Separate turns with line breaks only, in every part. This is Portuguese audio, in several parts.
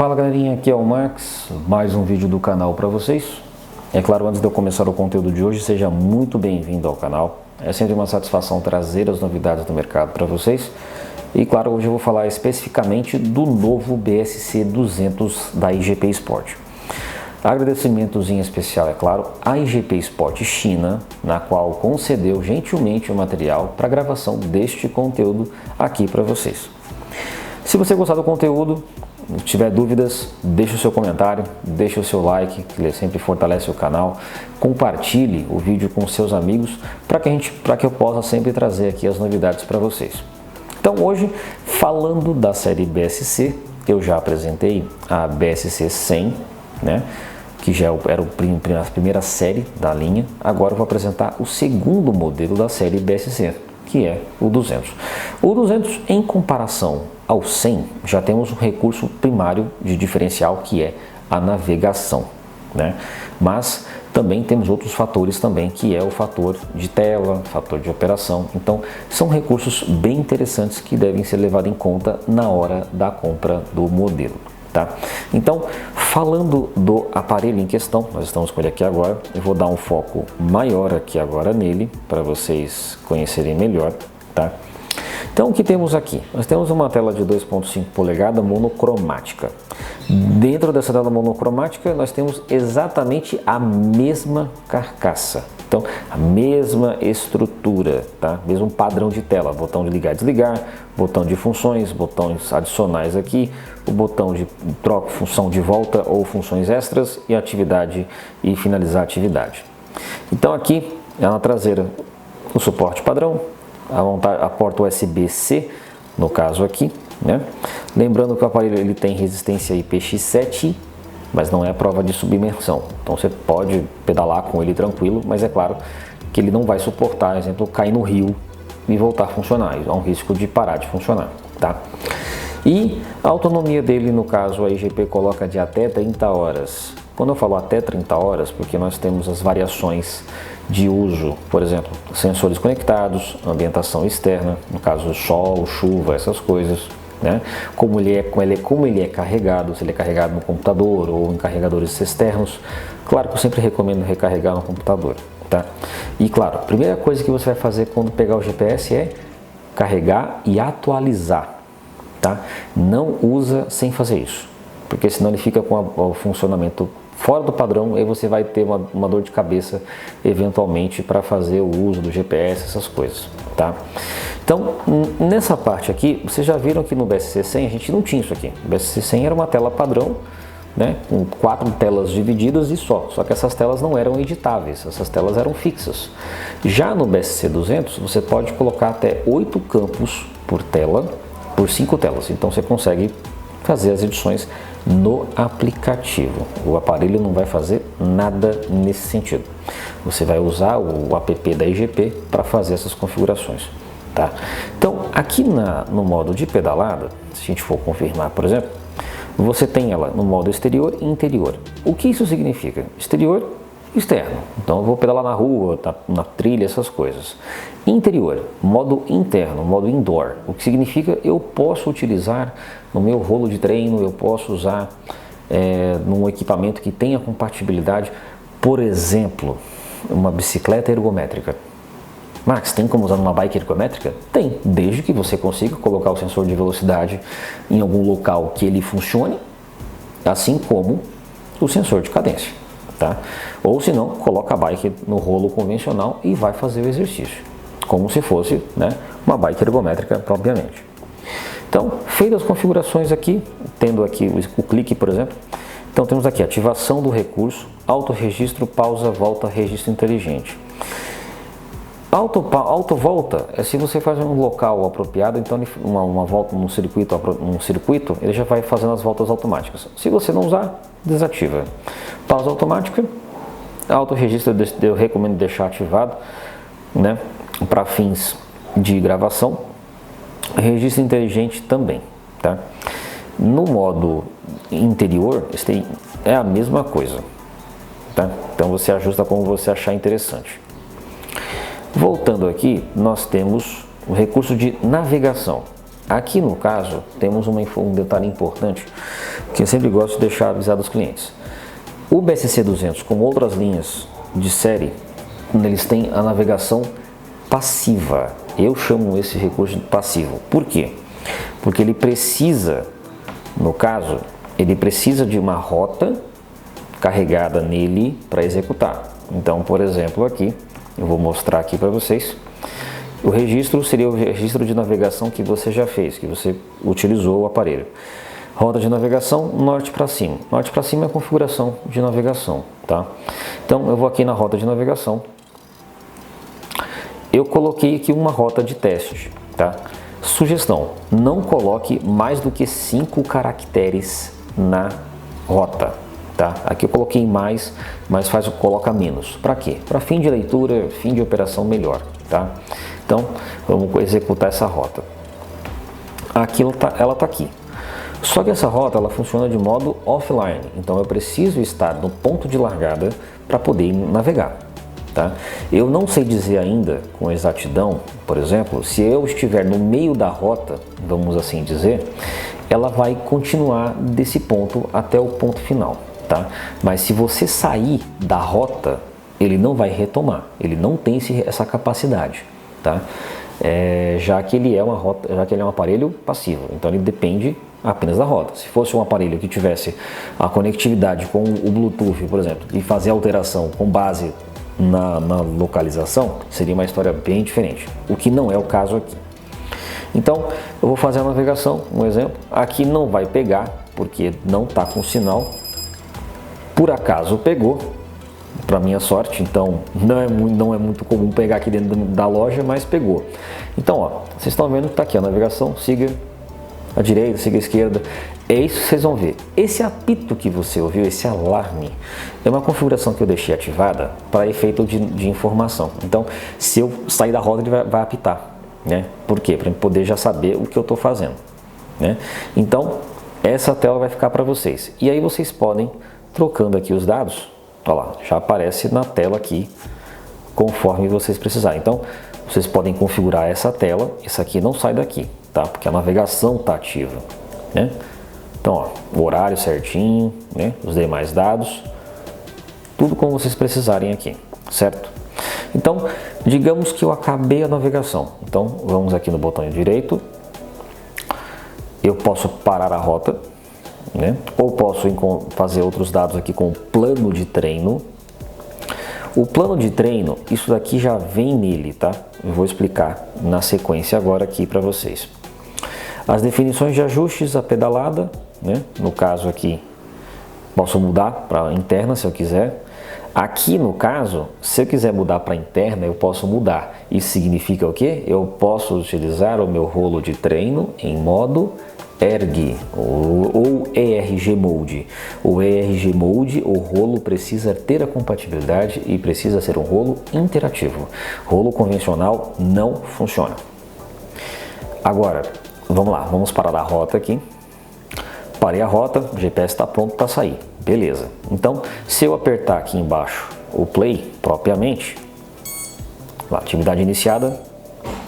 Fala galerinha, aqui é o Max, mais um vídeo do canal para vocês. É claro, antes de eu começar o conteúdo de hoje, seja muito bem-vindo ao canal. É sempre uma satisfação trazer as novidades do mercado para vocês. E claro, hoje eu vou falar especificamente do novo BSC 200 da IGP Sport. Agradecimentos em especial, é claro, à IGP Sport China, na qual concedeu gentilmente o material para gravação deste conteúdo aqui para vocês. Se você gostar do conteúdo, tiver dúvidas, deixe o seu comentário, deixe o seu like, que ele sempre fortalece o canal. Compartilhe o vídeo com seus amigos para que eu possa sempre trazer aqui as novidades para vocês. Então hoje, falando da série BSC, eu já apresentei a BSC 100, né? Que já era a primeira série da linha. Agora eu vou apresentar o segundo modelo da série BSC, que é o 200. O 200, em comparação ao 100, já temos um recurso primário de diferencial, que é a navegação, né? Mas também temos outros fatores também, que é o fator de tela, fator de operação. Então, são recursos bem interessantes que devem ser levados em conta na hora da compra do modelo, tá? Então, falando do aparelho em questão, nós estamos com ele aqui agora. Eu vou dar um foco maior aqui agora nele, para vocês conhecerem melhor, tá? Então, o que temos aqui? Nós temos uma tela de 2.5 polegadas monocromática. Dentro dessa tela monocromática, nós temos exatamente a mesma carcaça. Então, a mesma estrutura, tá? Mesmo padrão de tela, botão de ligar e desligar, botão de funções, botões adicionais aqui, o botão de troca, função de volta ou funções extras e atividade e finalizar a atividade. Então, aqui na traseira, o suporte padrão, a porta USB-C, no caso aqui, né? Lembrando que o aparelho ele tem resistência IPX7, mas não é a prova de submersão. Então você pode pedalar com ele tranquilo, mas é claro que ele não vai suportar, por exemplo, cair no rio e voltar a funcionar. Há um risco de parar de funcionar, tá? E a autonomia dele, no caso, a IGP coloca de até 30 horas. Quando eu falo até 30 horas, porque nós temos as variações de uso, por exemplo, sensores conectados, ambientação externa, no caso sol, chuva, essas coisas, né? Como ele é carregado, se ele é carregado no computador ou em carregadores externos. Claro que eu sempre recomendo recarregar no computador, tá? E claro, a primeira coisa que você vai fazer quando pegar o GPS é carregar e atualizar, tá? Não usa sem fazer isso, porque senão ele fica com o funcionamento fora do padrão e você vai ter uma dor de cabeça eventualmente para fazer o uso do GPS, essas coisas, tá? Então, nessa parte aqui, vocês já viram que no BSC 100 a gente não tinha isso aqui. O BSC 100 era uma tela padrão, né, com 4 telas divididas e só que essas telas não eram editáveis, essas telas eram fixas. Já no BSC 200, você pode colocar até 8 campos por tela, por 5 telas, então você consegue fazer as edições no aplicativo. O aparelho não vai fazer nada nesse sentido. Você vai usar o app da IGP para fazer essas configurações, tá? Então, aqui no modo de pedalada, se a gente for confirmar, por exemplo, você tem ela no modo exterior e interior. O que isso significa? Exterior, externo. Então, eu vou pedalar na rua, na trilha, essas coisas. Interior, modo interno, modo indoor. O que significa eu posso utilizar no meu rolo de treino, eu posso usar num equipamento que tenha compatibilidade, por exemplo, uma bicicleta ergométrica. Max, tem como usar numa bike ergométrica? Tem, desde que você consiga colocar o sensor de velocidade em algum local que ele funcione, assim como o sensor de cadência, tá? Ou se não, coloca a bike no rolo convencional e vai fazer o exercício, como se fosse, né, uma bike ergométrica propriamente. Então, feitas as configurações aqui, tendo aqui o clique, por exemplo, então temos aqui ativação do recurso, auto-registro, pausa, volta, registro inteligente. Auto-volta é se você faz um local apropriado, então uma volta num circuito, ele já vai fazendo as voltas automáticas. Se você não usar, desativa. Pausa automática, auto-registro eu recomendo deixar ativado, né, para fins de gravação. Registro inteligente também, tá? No modo interior, é a mesma coisa, tá? Então você ajusta como você achar interessante. Voltando aqui, nós temos o recurso de navegação. Aqui no caso, temos um detalhe importante, que eu sempre gosto de deixar avisado os clientes. O BSC 200, como outras linhas de série, eles têm a navegação passiva. Eu chamo esse recurso de passivo. Por quê? Porque ele precisa, no caso, ele precisa de uma rota carregada nele para executar. Então, por exemplo, aqui, eu vou mostrar aqui para vocês. O registro seria o registro de navegação que você já fez, que você utilizou o aparelho. Rota de navegação, norte para cima. Norte para cima é a configuração de navegação, tá? Então, eu vou aqui na rota de navegação. Eu coloquei aqui uma rota de teste, tá? Sugestão, não coloque mais do que 5 caracteres na rota, tá? Aqui eu coloquei mais, mas coloca menos. Para quê? Para fim de leitura, fim de operação melhor, tá? Então, vamos executar essa rota. Aqui ela tá aqui. Só que essa rota ela funciona de modo offline, então eu preciso estar no ponto de largada para poder navegar. Tá? Eu não sei dizer ainda com exatidão, por exemplo, se eu estiver no meio da rota, vamos assim dizer, ela vai continuar desse ponto até o ponto final. Tá? Mas se você sair da rota, ele não vai retomar, ele não tem essa capacidade. Tá? Já que ele é um aparelho passivo, então ele depende apenas da rota. Se fosse um aparelho que tivesse a conectividade com o Bluetooth, por exemplo, e fazer alteração com base na localização, seria uma história bem diferente, o que não é o caso aqui. Então, eu vou fazer a navegação, um exemplo. Aqui não vai pegar, porque não está com sinal. Por acaso pegou, para minha sorte, então não é muito comum pegar aqui dentro da loja, mas pegou. Então, ó, vocês estão vendo que está aqui a navegação, siga à direita, siga à esquerda. É isso que vocês vão ver. Esse apito que você ouviu, esse alarme, é uma configuração que eu deixei ativada para efeito de informação. Então, se eu sair da roda, ele vai apitar, né? Por quê? Para eu poder já saber o que eu estou fazendo, né? Então, essa tela vai ficar para vocês. E aí vocês podem, trocando aqui os dados, olha lá, já aparece na tela aqui, conforme vocês precisarem. Então, vocês podem configurar essa tela. Essa aqui não sai daqui, tá? Porque a navegação está ativa, né? Então, ó, o horário certinho, né? Os demais dados, tudo como vocês precisarem aqui, certo? Então, digamos que eu acabei a navegação. Então, vamos aqui no botão direito. Eu posso parar a rota, né? Ou posso fazer outros dados aqui com o plano de treino. O plano de treino, isso daqui já vem nele, tá? Eu vou explicar na sequência agora aqui para vocês. As definições de ajustes, a pedalada, né? No caso aqui, posso mudar para interna se eu quiser. Aqui no caso, se eu quiser mudar para interna, eu posso mudar. Isso significa o quê? Eu posso utilizar o meu rolo de treino em modo ERG ou ERG Mode. O ERG Mode, o rolo precisa ter a compatibilidade e precisa ser um rolo interativo. Rolo convencional não funciona. Agora, vamos lá, vamos parar a rota aqui. Parei a rota, o GPS está pronto para sair. Beleza. Então, se eu apertar aqui embaixo o play propriamente, a atividade iniciada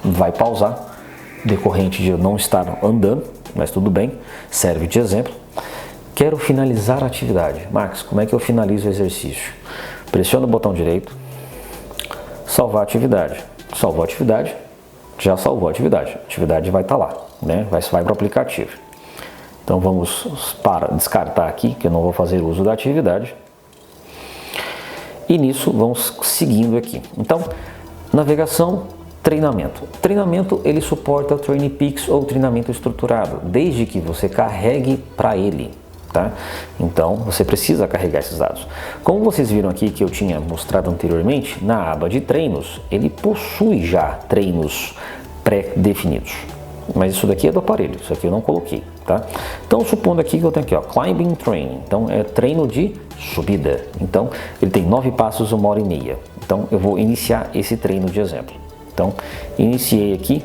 vai pausar, decorrente de eu não estar andando, mas tudo bem, serve de exemplo. Quero finalizar a atividade. Max, como é que eu finalizo o exercício? Pressiona o botão direito, salvar a atividade. Salvou a atividade, já salvou a atividade. A atividade vai estar lá, né? Vai para o aplicativo. Então vamos descartar aqui, que eu não vou fazer uso da atividade. E nisso vamos seguindo aqui. Então, navegação, treinamento. Treinamento, ele suporta o TrainPix ou treinamento estruturado, desde que você carregue para ele, tá? Então, você precisa carregar esses dados. Como vocês viram aqui que eu tinha mostrado anteriormente, na aba de treinos, ele possui já treinos pré-definidos. Mas isso daqui é do aparelho, isso aqui eu não coloquei, tá? Então, supondo aqui que eu tenho aqui, ó, Climbing Training. Então, é treino de subida. Então, ele tem 9 passos, 1h30. Então, eu vou iniciar esse treino de exemplo. Então, iniciei aqui,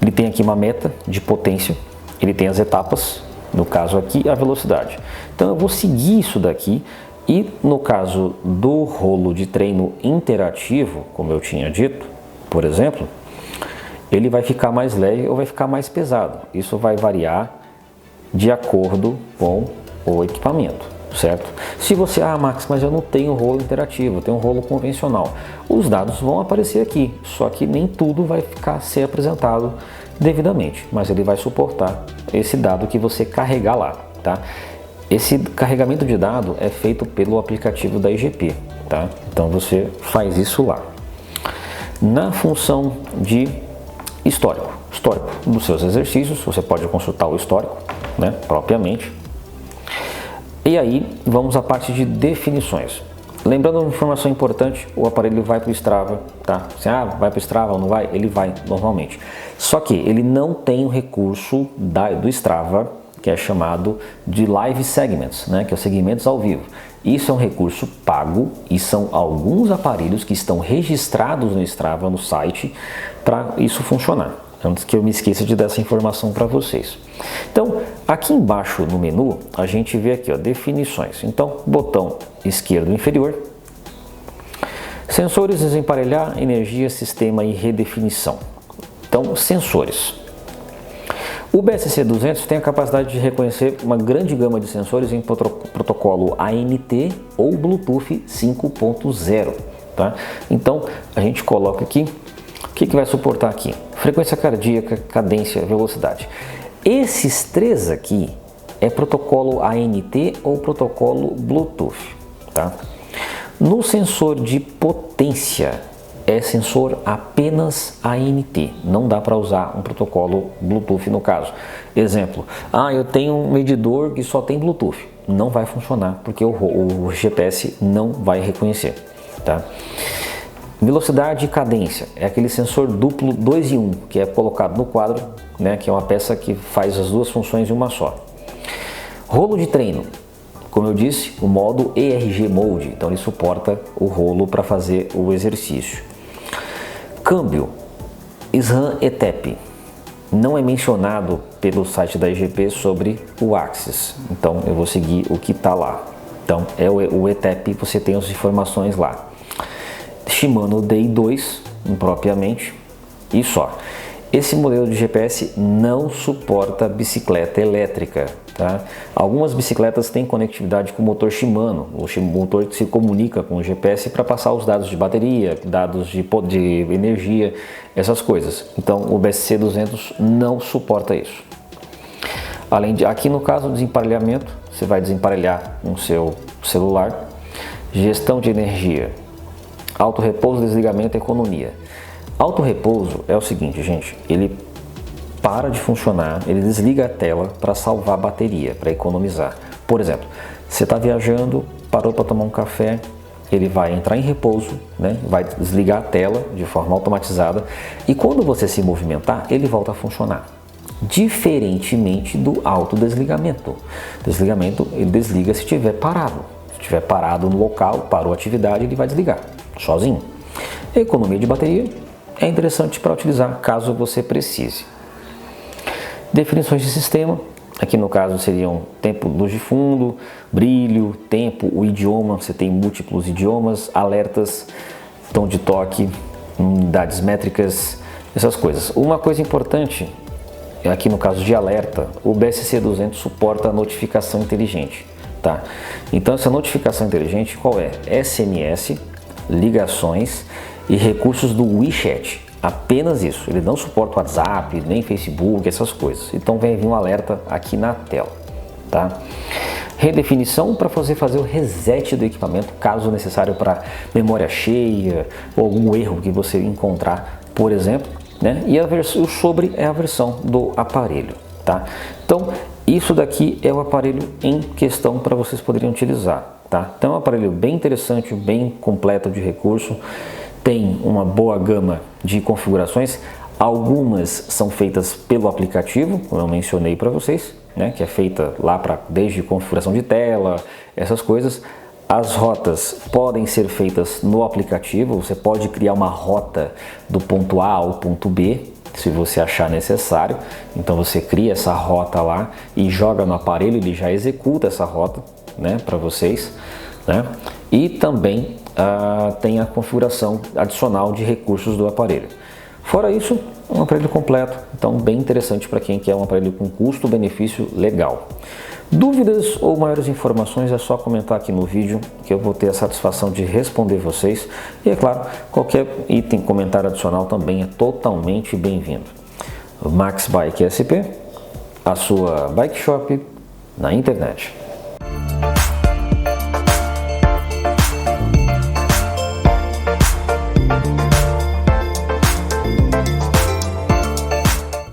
ele tem aqui uma meta de potência, ele tem as etapas, no caso aqui, a velocidade. Então, eu vou seguir isso daqui e, no caso do rolo de treino interativo, como eu tinha dito, por exemplo, ele vai ficar mais leve ou vai ficar mais pesado. Isso vai variar de acordo com o equipamento, certo? Se você, Max, mas eu não tenho rolo interativo, eu tenho um rolo convencional, os dados vão aparecer aqui, só que nem tudo vai ser apresentado devidamente, mas ele vai suportar esse dado que você carregar lá, tá? Esse carregamento de dado é feito pelo aplicativo da IGP, tá? Então você faz isso lá. Na função de histórico dos seus exercícios, você pode consultar o histórico, né, propriamente. E aí vamos à parte de definições. Lembrando uma informação importante, o aparelho vai para o Strava, tá? Vai para o Strava ou não vai? Ele vai normalmente. Só que ele não tem o recurso do Strava, que é chamado de Live Segments, né? Que é segmentos ao vivo. Isso é um recurso pago e são alguns aparelhos que estão registrados no Strava, no site, para isso funcionar. Antes que eu me esqueça de dar essa informação para vocês. Então, aqui embaixo no menu, a gente vê aqui, ó, definições. Então, botão esquerdo inferior, sensores, desemparelhar, energia, sistema e redefinição. Então, sensores. O BSC200 tem a capacidade de reconhecer uma grande gama de sensores em protocolo ANT ou Bluetooth 5.0, tá? Então, a gente coloca aqui, o que vai suportar aqui? Frequência cardíaca, cadência, velocidade. Esses três aqui é protocolo ANT ou protocolo Bluetooth, tá? No sensor de potência, é sensor apenas ANT, não dá para usar um protocolo Bluetooth no caso. Exemplo, eu tenho um medidor que só tem Bluetooth, não vai funcionar porque o GPS não vai reconhecer, tá? Velocidade e cadência, é aquele sensor duplo 2 em 1, que é colocado no quadro, né, que é uma peça que faz as duas funções em uma só. Rolo de treino, como eu disse, o modo ERG Mode, então ele suporta o rolo para fazer o exercício. Câmbio, SRAM ETEP, não é mencionado pelo site da IGP sobre o Axis, então eu vou seguir o que está lá. Então é o ETEP, você tem as informações lá. Shimano DI2, impropriamente, e só. Esse modelo de GPS não suporta bicicleta elétrica, tá? Algumas bicicletas têm conectividade com o motor Shimano, o motor que se comunica com o GPS para passar os dados de bateria, dados de energia, essas coisas. Então o BSC200 não suporta isso. Além de, aqui no caso do desemparelhamento, você vai desemparelhar com o seu celular. Gestão de energia, auto repouso, desligamento, economia. Auto repouso é o seguinte, gente, ele para de funcionar, ele desliga a tela para salvar a bateria, para economizar. Por exemplo, você está viajando, parou para tomar um café, ele vai entrar em repouso, né? Vai desligar a tela de forma automatizada e quando você se movimentar, ele volta a funcionar. Diferentemente do autodesligamento. Desligamento, ele desliga se estiver parado. Se estiver parado no local, parou a atividade, ele vai desligar sozinho. Economia de bateria é interessante para utilizar caso você precise. Definições de sistema, aqui no caso seriam tempo, luz de fundo, brilho, tempo, o idioma, você tem múltiplos idiomas, alertas, tom de toque, unidades métricas, essas coisas. Uma coisa importante, aqui no caso de alerta, o BSC200 suporta a notificação inteligente, tá? Então essa notificação inteligente qual é? SMS, ligações e recursos do WeChat, apenas isso. Ele não suporta WhatsApp, nem Facebook, essas coisas. Então vem vir um alerta aqui na tela, tá? Redefinição para fazer o reset do equipamento, caso necessário para memória cheia ou algum erro que você encontrar, por exemplo, né? E o sobre é a versão do aparelho, tá? Então isso daqui é o aparelho em questão para vocês poderem utilizar, tá? Então é um aparelho bem interessante, bem completo de recurso. Tem uma boa gama de configurações, algumas são feitas pelo aplicativo, como eu mencionei para vocês, né, que é feita lá desde configuração de tela, essas coisas. As rotas podem ser feitas no aplicativo, você pode criar uma rota do ponto A ao ponto B, se você achar necessário. Então você cria essa rota lá e joga no aparelho, ele já executa essa rota, né, para vocês, né? E também tem a configuração adicional de recursos do aparelho. Fora isso, um aparelho completo, então bem interessante para quem quer um aparelho com custo-benefício legal. Dúvidas ou maiores informações é só comentar aqui no vídeo que eu vou ter a satisfação de responder vocês. E é claro, qualquer item, comentário adicional também é totalmente bem-vindo. Max Bike SP, a sua bike shop na internet.